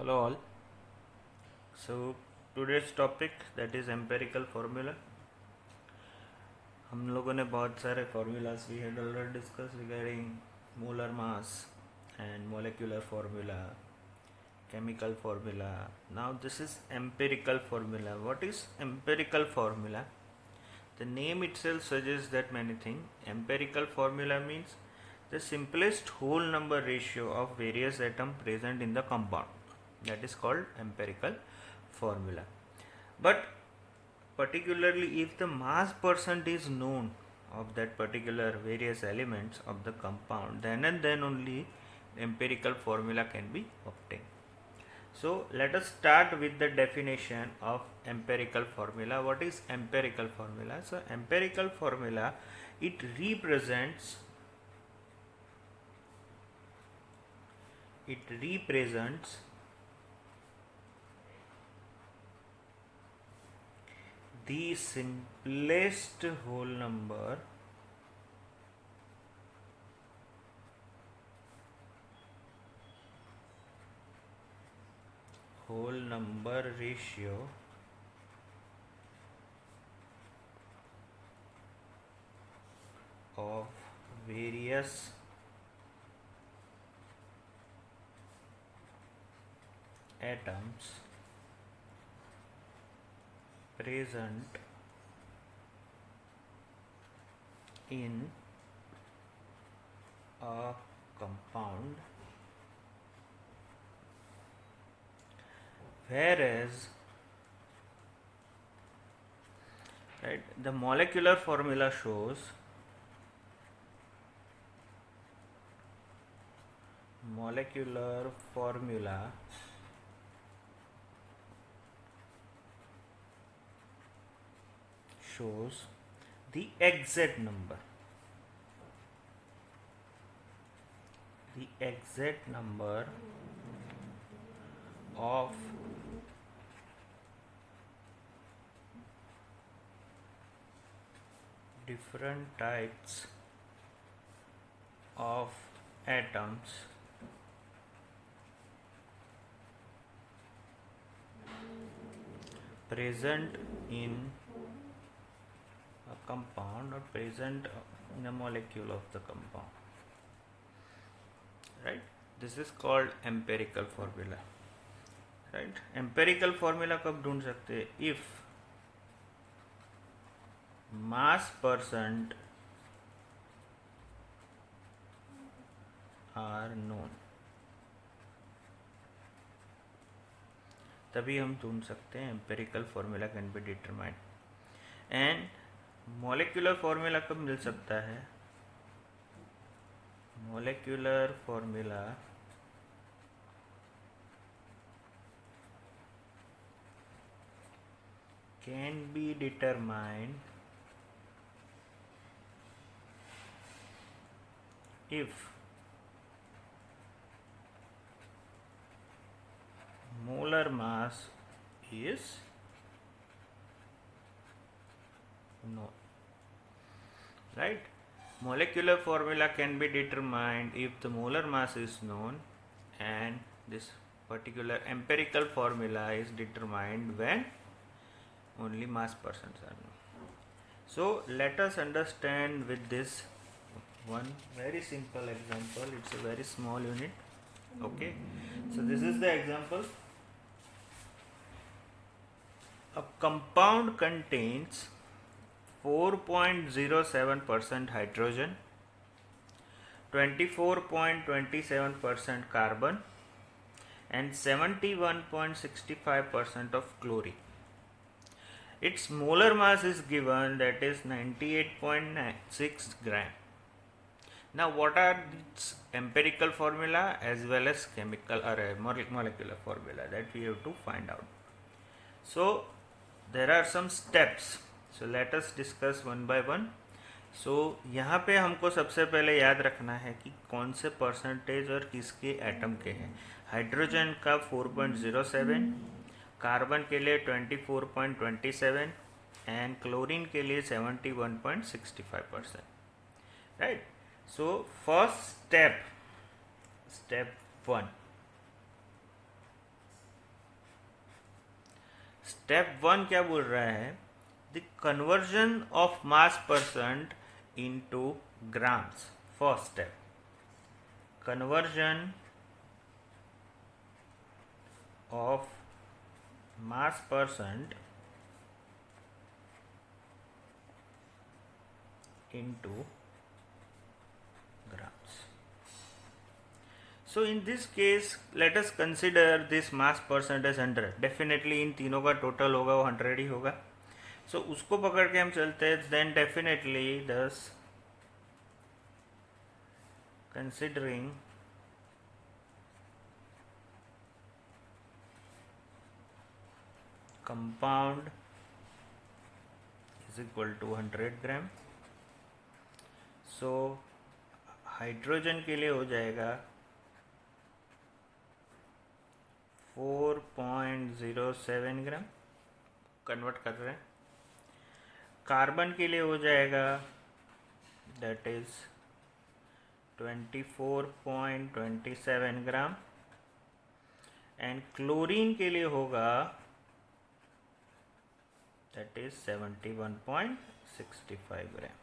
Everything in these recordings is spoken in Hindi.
Hello all. So today's topic that is empirical formula. हम लोगों ने बहुत सारे formulas we had already discussed regarding molar mass and molecular formula, chemical formula. Now this is empirical formula. What is empirical formula? The name itself suggests that many things. Empirical formula means the simplest whole number ratio of various atoms present in the compound. That is called empirical formula. But particularly if the mass percent is known of that particular various elements of the compound, then and then only empirical formula can be obtained. So let us start with the definition of empirical formula. What is empirical formula? So empirical formula, it represents the simplest whole number ratio of various atoms present in a compound, whereas the molecular formula shows the exact number of different types of atoms present in a compound or present in a molecule of the compound. Right? This is called empirical formula. Right? Empirical formula कब ढूंढ सकते हैं? If mass percent are known, तभी हम ढूंढ सकते हैं. empirical formula can be determined. And molecular formula कब मिल सकता है? molecular formula can be determined if molar mass is known. Right? Molecular formula can be determined if the molar mass is known, and this particular empirical formula is determined when only mass percents are known. So let us understand with this one very simple example. It's a very small unit. Okay, so this is the example. A compound contains 4.07% hydrogen, 24.27% carbon, and 71.65% of chlorine. Its molar mass is given, that is 98.6 gram. Now what are its empirical formula as well as chemical or molecular formula, that we have to find out. So there are some steps. So let us discuss one by one. So यहाँ पे हमको सबसे पहले याद रखना है कि कौन से परसेंटेज और किसके एटम के हैं. हाइड्रोजन का 4.07, कार्बन के लिए 24.27 एंड क्लोरीन के लिए 71.65%. Right. So first step 1, step 1 क्या बोल रहा है, the conversion of mass percent into grams. First step, conversion of mass percent into grams. So in this case let us consider this mass percent as 100. definitely इन तीनों का टोटल होगा वो 100 ही होगा. So उसको पकड़ के हम चलते हैं. then definitely thus considering compound is equal to 100 gram. So hydrogen के लिए हो जाएगा 4.07 ग्राम. कन्वर्ट कर रहे हैं. कार्बन के लिए हो जाएगा that is 24.27 gram. And chlorine के लिए होगा दैट इज 71.65 ग्राम.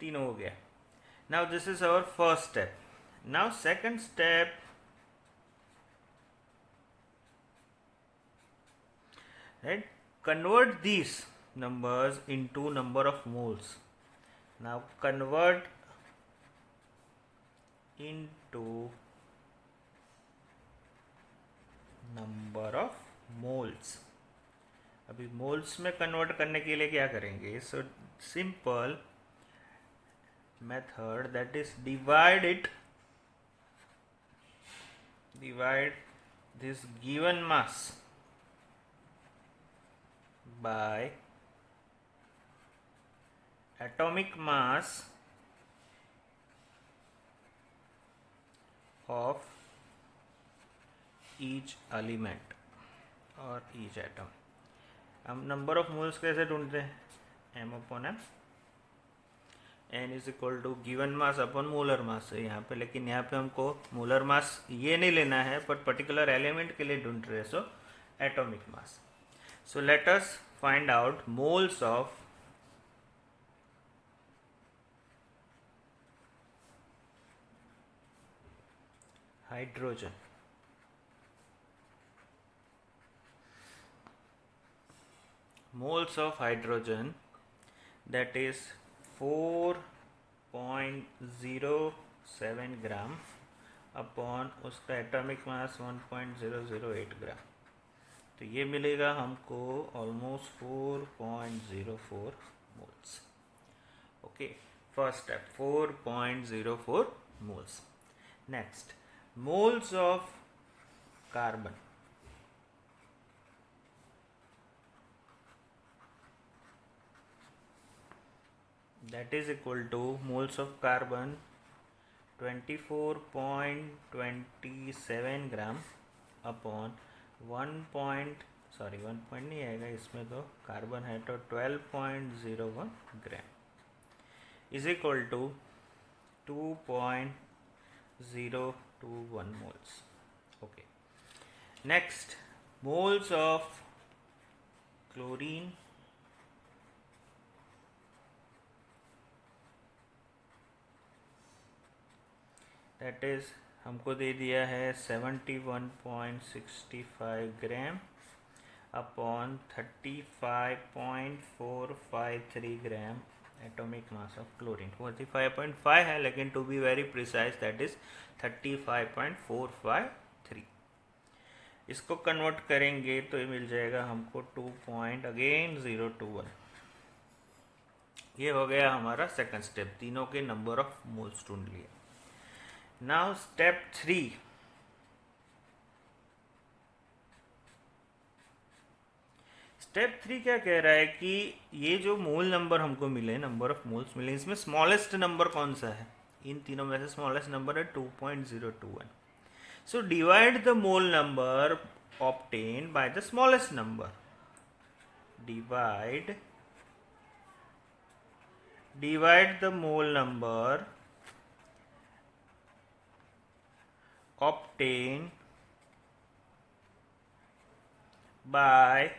तीनों हो गया. Now this is our first step. Now second step, right, convert these numbers into number of moles. Now convert into number of moles. अभी moles में convert करने के लिए क्या करेंगे? So simple method, that is divide this given mass by atomic mass of each element or each atom. हम नंबर ऑफ मोल्स कैसे ढूंढते हैं? m upon m, n is equal to given mass upon molar mass है यहाँ पे. लेकिन यहाँ पे हमको मोलर मास ये नहीं लेना है, पर पर्टिकुलर एलिमेंट के लिए ढूंढ रहे हैं. So atomic mass. So let us find out moles of hydrogen. moles of hydrogen, that is 4.07 gram upon उसका एटॉमिक मास 1.008 ग्राम. तो ये मिलेगा हमको almost 4.04 moles. Okay, first step 4.04 moles. Next, moles of carbon. That is equal to moles of carbon 24.27 gram upon 1 नहीं आएगा इसमें, तो कार्बन है तो 12.01 gram is equal to 2.021 moles. Okay, next, moles of chlorine. That is हमको दे दिया है 71.65 gram upon 35.453 gram atomic mass of chlorine. 45.5 है, लेकिन to be very precise that is 35.453. इसको कन्वर्ट करेंगे तो ये मिल जाएगा हमको 2.021. ये हो गया हमारा सेकंड स्टेप. तीनों के नंबर ऑफ मोल्स ढूंढ लिए. Now step 3. स्टेप 3 क्या कह रहा है कि ये जो मोल नंबर हमको मिले, नंबर ऑफ मोल्स मिले, इसमें स्मॉलेस्ट नंबर कौन सा है? इन तीनों में से स्मॉलेस्ट नंबर है 2.021. So divide the mole number obtain by the smallest number. Divide the mole number obtained by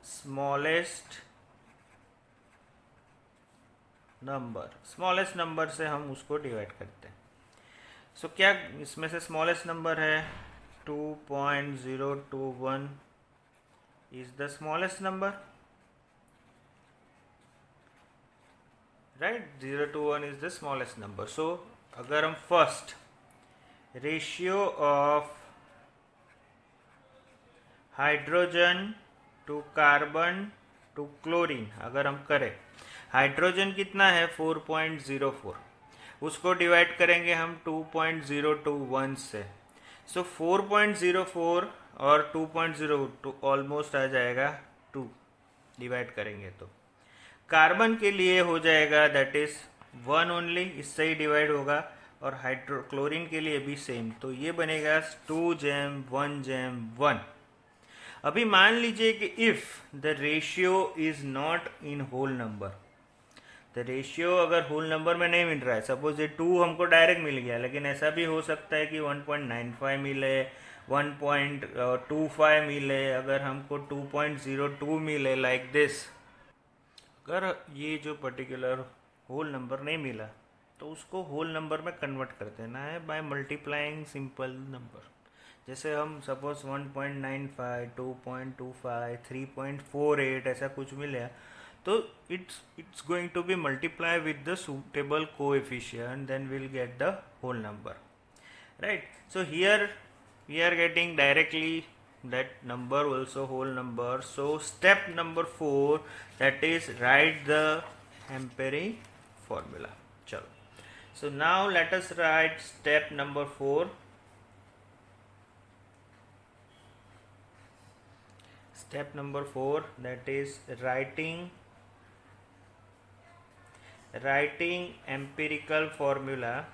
smallest number से हम उसको डिवाइड करते हैं। सो क्या इसमें से स्मॉलेस्ट नंबर है 2.021 is the smallest number, right. 0 to 1 is the smallest number. So अगर हम first ratio of hydrogen to carbon to chlorine अगर हम करें, हाइड्रोजन कितना है 4.04, उसको डिवाइड करेंगे हम 2.021 से। सो 4.04 और 2.02 ऑलमोस्ट आ जाएगा 2, डिवाइड करेंगे तो। कार्बन के लिए हो जाएगा दैट इज 1 ओनली, इससे ही डिवाइड होगा। और हाइड्रोक्लोरीन के लिए भी सेम, तो ये बनेगा 2 जैम 1 जैम 1। अभी मान लीजिए कि if the ratio is not in whole number, the ratio अगर होल नंबर में नहीं मिल रहा है, सपोज ये 2 हमको डायरेक्ट मिल गया, लेकिन ऐसा भी हो सकता है कि 1.95 मिले, 1.25 मिले, अगर हमको 2.02 मिले, लाइक दिस। अगर ये जो पर्टिकुलर होल नंबर नहीं मिला तो उसको होल नंबर में कन्वर्ट कर देना है बाय मल्टीप्लाइंग सिंपल नंबर। जैसे हम सपोज 1.95, 2.25, 3.48 ऐसा कुछ मिले, तो it's going to be multiplied with the suitable coefficient, then we'll get the whole number, right? So here we are getting directly that number also whole number. So step number 4, that is write the Ampere formula. Chalo. So now let us write step number 4. Step number 4, that is writing empirical formula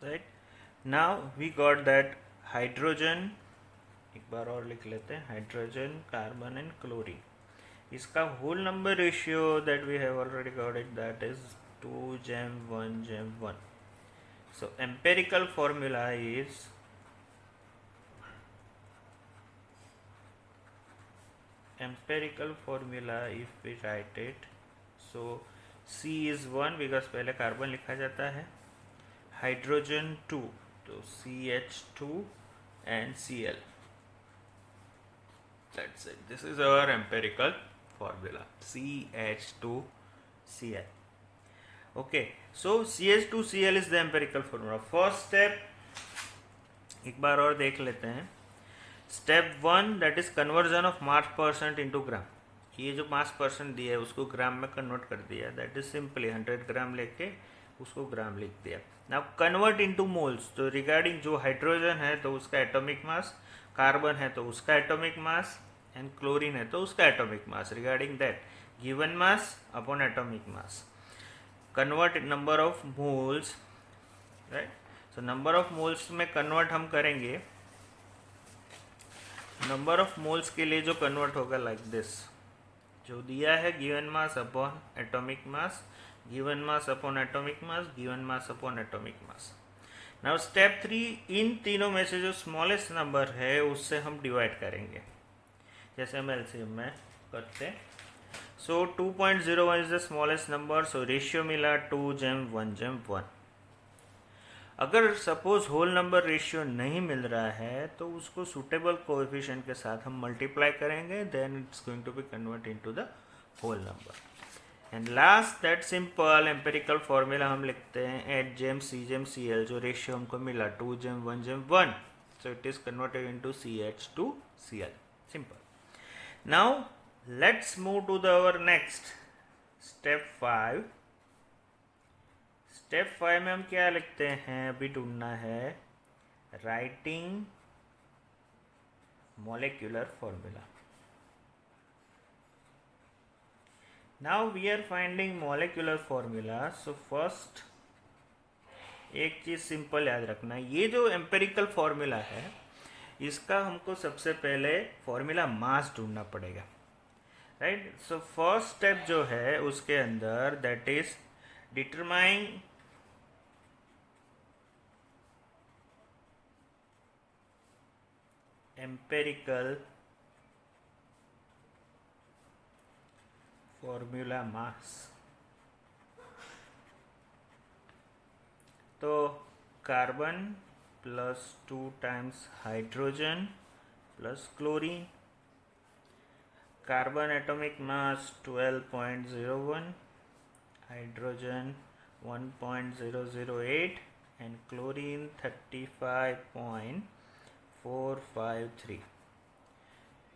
right. Now we got that hydrogen, एक बार और लिख लेते हैं, हाइड्रोजन, कार्बन एंड क्लोरीन, इसका whole number ratio that we have already got it, that is 2 जैम 1 जैम 1. So empirical formula is if we write it, so C is 1 because पहले कार्बन लिखा जाता है, हाइड्रोजन 2 तो CH2 and Cl. That's it. This is our empirical formula, CH2Cl. Okay, so CH2Cl is the empirical formula. First step एक बार और देख लेते हैं. Step 1, that is conversion of mass percent into gram. ये जो मास परसेंट दिया है उसको ग्राम में कन्वर्ट कर दिया, दैट इज सिंपली 100 ग्राम लेके उसको ग्राम लिख दिया. नाउ कन्वर्ट इनटू मोल्स, तो रिगार्डिंग जो हाइड्रोजन है तो उसका एटॉमिक मास, कार्बन है तो उसका एटॉमिक मास, एंड क्लोरीन है तो उसका atomic mass, regarding that given mass upon atomic mass, convert number of moles, right. So number of moles में कन्वर्ट हम करेंगे, नंबर ऑफ मोल्स के लिए जो कन्वर्ट होगा लाइक दिस, जो दिया है given mass upon atomic mass, given mass upon atomic mass, given mass upon atomic mass. Now step 3, इन तीनों में से जो स्मॉलेस्ट नंबर है उससे हम डिवाइड करेंगे, जैसे हम एलसीएम में करते हैं. सो 2.01 is the smallest number, so ratio मिला 2 जैम 1 जैम 1. अगर सपोज होल नंबर रेशियो नहीं मिल रहा है तो उसको सुटेबल कोएफिशिएंट के साथ हम मल्टीप्लाई करेंगे, then it's going to be convert into the whole number. And last that simple empirical formula हम लिखते हैं एट जेम सी जेम सी एल, जो रेशियो हमको मिला 2 जेम 1 जेम 1, so it is converted into CH2Cl. Simple. Now let's move to the our next step 5. Step 5 में हम क्या लिखते हैं, अभी ढूंढना है writing molecular formula. Now we are finding molecular formula. So first एक चीज सिंपल याद रखना, ये जो एम्पेरिकल फॉर्मूला है इसका हमको सबसे पहले फॉर्मूला मास ढूंढना पड़ेगा, राइट। सो फर्स्ट स्टेप जो है उसके अंदर that is determine empirical formula mass. तो carbon plus 2 times hydrogen plus chlorine, carbon atomic mass 12.01, hydrogen 1.008 and chlorine 35.453।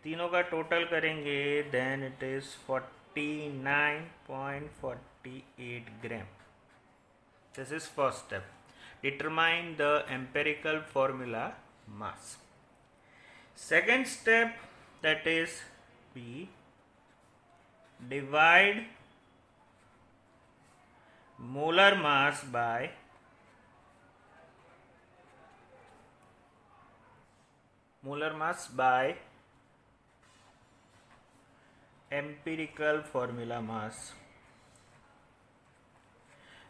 तीनों का टोटल करेंगे then it is 49.48 gram. This is first step. Determine the empirical formula mass. Second step, that is we divide molar mass by empirical formula mass।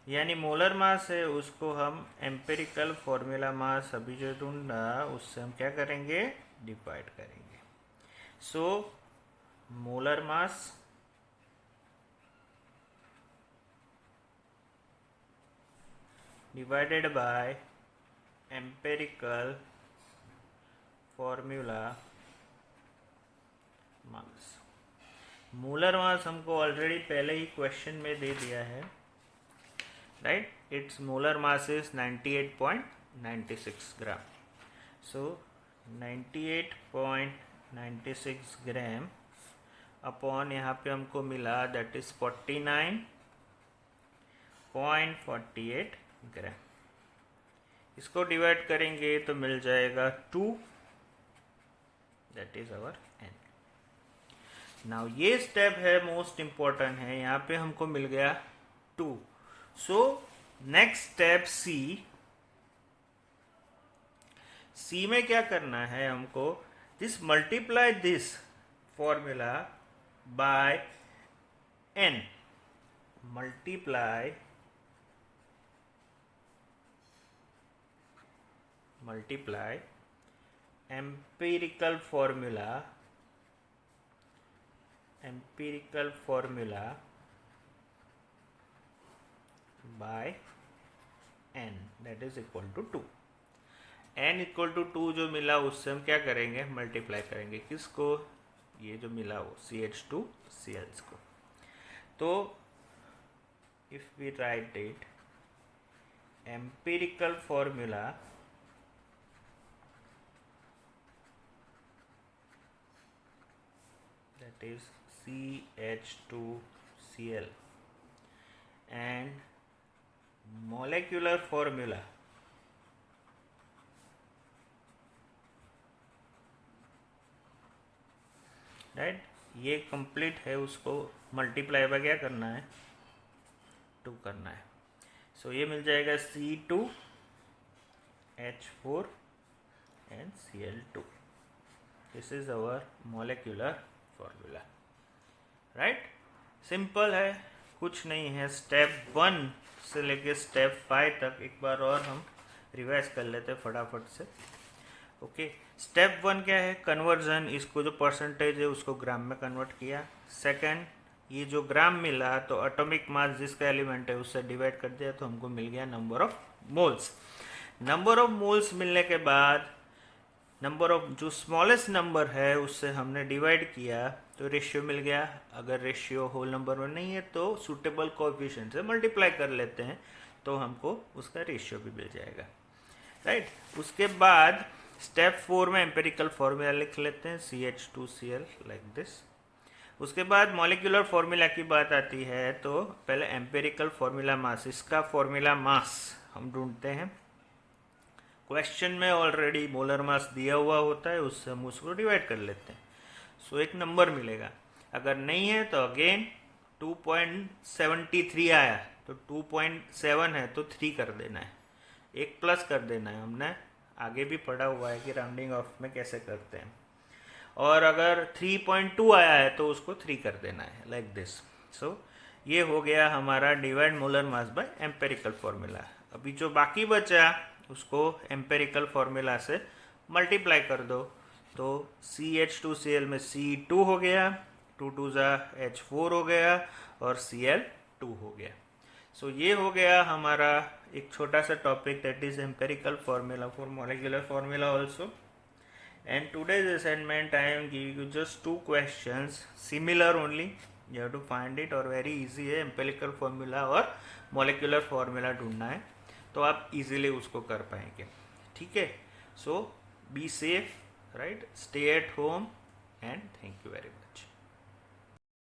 यानी मोलर मास है उसको हम एम्पेरिकल फॉर्मूला मास अभी जो ढूंढा उससे हम क्या करेंगे, डिवाइड करेंगे। So molar mass divided by empirical formula mass. Molar mass हमको ऑलरेडी पहले ही क्वेश्चन में दे दिया है, right? Its molar mass is 98.96 gram. So 98.96 gram upon यहाँ पे हमको मिला दैट इज 49.48 ग्राम। इसको डिवाइड करेंगे तो मिल जाएगा 2, that is our N. Now ये स्टेप है मोस्ट इंपॉर्टेंट है, यहाँ पे हमको मिल गया 2। So next step C में क्या करना है हमको, this multiply this formula by n, multiply empirical formula by n that is equal to 2। n equal to 2 जो मिला उससे हम क्या करेंगे, मल्टीप्लाई करेंगे किसको, ये जो मिला वो CH2Cl को। तो if we write it empirical formula that is CH2Cl and molecular formula right, ये कंप्लीट है, उसको मल्टीप्लाई बाय क्या करना है, 2 करना है। सो ये मिल जाएगा C2H4 and Cl2। This is our molecular formula, right. Simple है, कुछ नहीं है। स्टेप 1 से लेके स्टेप 5 तक एक बार और हम रिवाइज कर लेते हैं फटाफट से। ओके, स्टेप 1 क्या है, कन्वर्जन। इसको जो परसेंटेज है उसको ग्राम में कन्वर्ट किया। सेकंड, ये जो ग्राम मिला तो एटॉमिक मास जिसका एलिमेंट है उससे डिवाइड कर दिया तो हमको मिल गया number of moles. Number of moles मिलने के बाद नंबर ऑफ जो स्मॉलेस्ट नंबर है उससे हमने डिवाइड किया तो रेशियो मिल गया। अगर रेशियो होल नंबर में नहीं है तो सूटेबल कोएफिशिएंट से मल्टीप्लाई कर लेते हैं तो हमको उसका रेशियो भी मिल जाएगा, राइट। उसके बाद स्टेप 4 में एम्पेरिकल फॉर्मूला लिख लेते हैं CH2Cl लाइक दिस। उसके बाद मॉलिक्यूलर फॉर्मूला की बात आती है तो पहले एम्पेरिकल फॉर्मूला मास, इसका फॉर्मूला मास हम ढूंढते हैं। क्वेश्चन में ऑलरेडी मोलर मास दिया हुआ होता है, उससे हम उसको डिवाइड कर लेते हैं। सो एक नंबर मिलेगा। अगर नहीं है तो अगेन 2.73 आया तो 2.7 है तो 3 कर देना है, एक प्लस कर देना है। हमने आगे भी पढ़ा हुआ है कि राउंडिंग ऑफ में कैसे करते हैं। और अगर 3.2 आया है तो उसको 3 कर देना है, लाइक दिस. सो ये हो गया हमारा divide molar mass by empirical formula. अभी जो बाकी बचा उसको एम्पेरिकल फॉर्मूला से मल्टीप्लाई कर दो. तो CH2Cl में C2 हो गया, 2 2 ज़ा H4 हो गया और Cl2 हो गया. सो ये हो गया हमारा एक छोटा सा topic, that is empirical formula for molecular formula also. And today's assignment I am giving you just 2 questions, similar only. You have to find it, और very easy है. एम्पेरिकल फॉर्मूला और मॉलिक्यूलर फॉर्मूला ढूंढना है, तो आप इजीली उसको कर पाएंगे. ठीक है. So be safe, right, stay at home, and thank you very much.